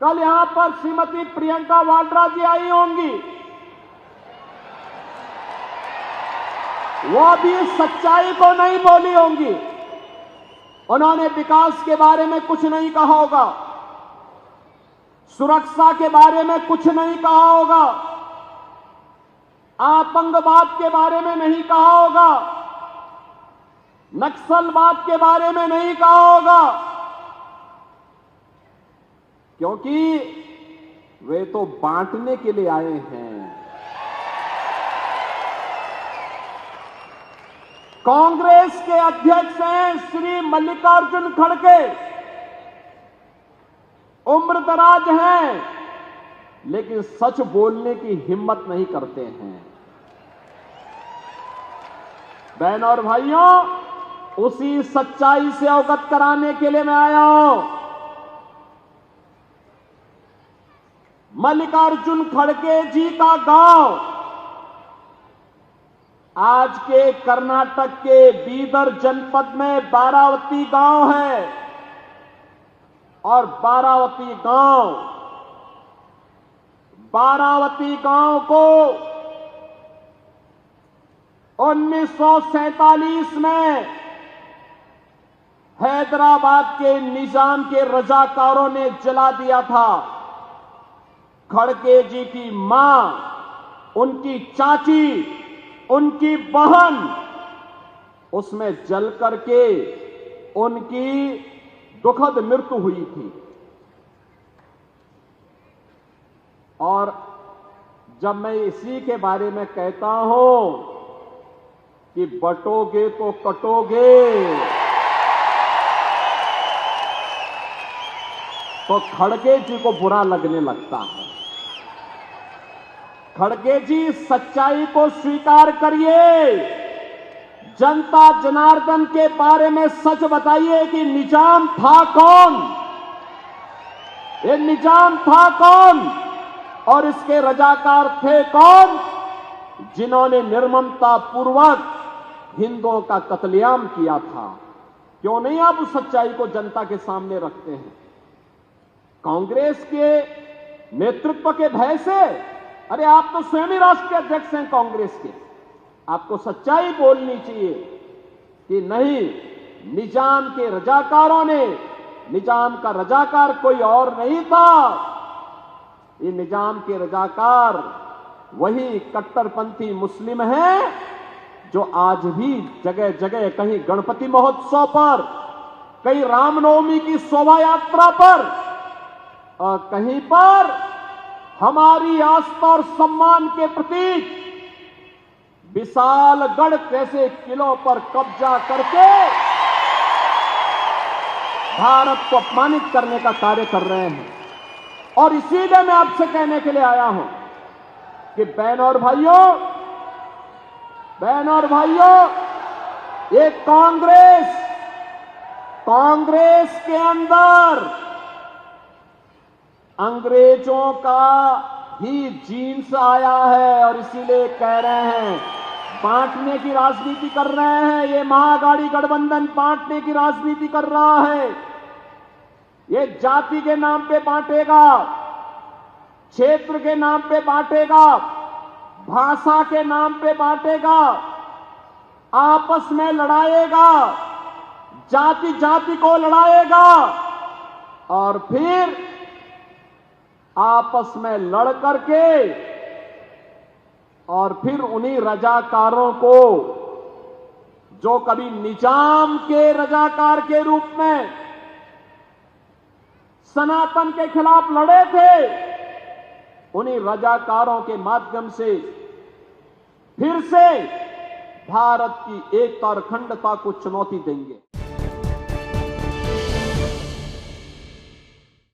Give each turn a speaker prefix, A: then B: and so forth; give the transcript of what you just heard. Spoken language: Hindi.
A: कल यहां पर श्रीमती प्रियंका वाड्रा जी आई होंगी, वो भी सच्चाई को नहीं बोली होंगी। उन्होंने विकास के बारे में कुछ नहीं कहा होगा, सुरक्षा के बारे में कुछ नहीं कहा होगा, आतंकवाद के बारे में नहीं कहा होगा, नक्सलवाद के बारे में नहीं कहा होगा, क्योंकि वे तो बांटने के लिए आए हैं। कांग्रेस के अध्यक्ष हैं श्री मल्लिकार्जुन खड़गे, उम्रदराज हैं, लेकिन सच बोलने की हिम्मत नहीं करते हैं। बहनों और भाइयों, उसी सच्चाई से अवगत कराने के लिए मैं आया हूं। मल्लिकार्जुन खड़गे जी का गांव आज के कर्नाटक के बीदर जनपद में बारावती गांव है, और बारावती गांव को 1947 में हैदराबाद के निजाम के रजाकारों ने जला दिया था। खड़गे जी की मां, उनकी चाची, उनकी बहन उसमें जल करके उनकी दुखद मृत्यु हुई थी। और जब मैं इसी के बारे में कहता हूं कि बटोगे तो कटोगे, तो खड़गे जी को बुरा लगने लगता है। खड़गे जी, सच्चाई को स्वीकार करिए, जनता जनार्दन के बारे में सच बताइए कि निजाम था कौन, ये निजाम था कौन और इसके रजाकार थे कौन, जिन्होंने निर्ममता पूर्वक हिंदुओं का कत्लेआम किया था। क्यों नहीं आप उस सच्चाई को जनता के सामने रखते हैं? कांग्रेस के नेतृत्व के भय से, अरे आप तो स्वयं ही राष्ट्रीय अध्यक्ष हैं कांग्रेस के, आपको सच्चाई बोलनी चाहिए कि नहीं, निजाम के रजाकारों ने, निजाम का रजाकार कोई और नहीं था, ये निजाम के रजाकार वही कट्टरपंथी मुस्लिम हैं जो आज भी जगह जगह, कहीं गणपति महोत्सव पर, कहीं रामनवमी की शोभा यात्रा पर, और कहीं पर हमारी आस्था और सम्मान के प्रतीक विशालगढ़ जैसे किलों पर कब्जा करके भारत को अपमानित करने का कार्य कर रहे हैं। और इसीलिए मैं आपसे कहने के लिए आया हूं कि बहनों और भाइयों, ये कांग्रेस के अंदर अंग्रेजों का ही जीन्स आया है, और इसीलिए कह रहे हैं, बांटने की राजनीति कर रहे हैं। ये महाअघाड़ी गठबंधन बांटने की राजनीति कर रहा है। ये जाति के नाम पे बांटेगा, क्षेत्र के नाम पे बांटेगा, भाषा के नाम पे बांटेगा, आपस में लड़ाएगा, जाति जाति को लड़ाएगा, और फिर आपस में लड़ करके और फिर उन्हीं रजाकारों को, जो कभी निजाम के रजाकार के रूप में सनातन के खिलाफ लड़े थे, उन्हीं रजाकारों के माध्यम से फिर से भारत की एकता और अखंडता को चुनौती देंगे।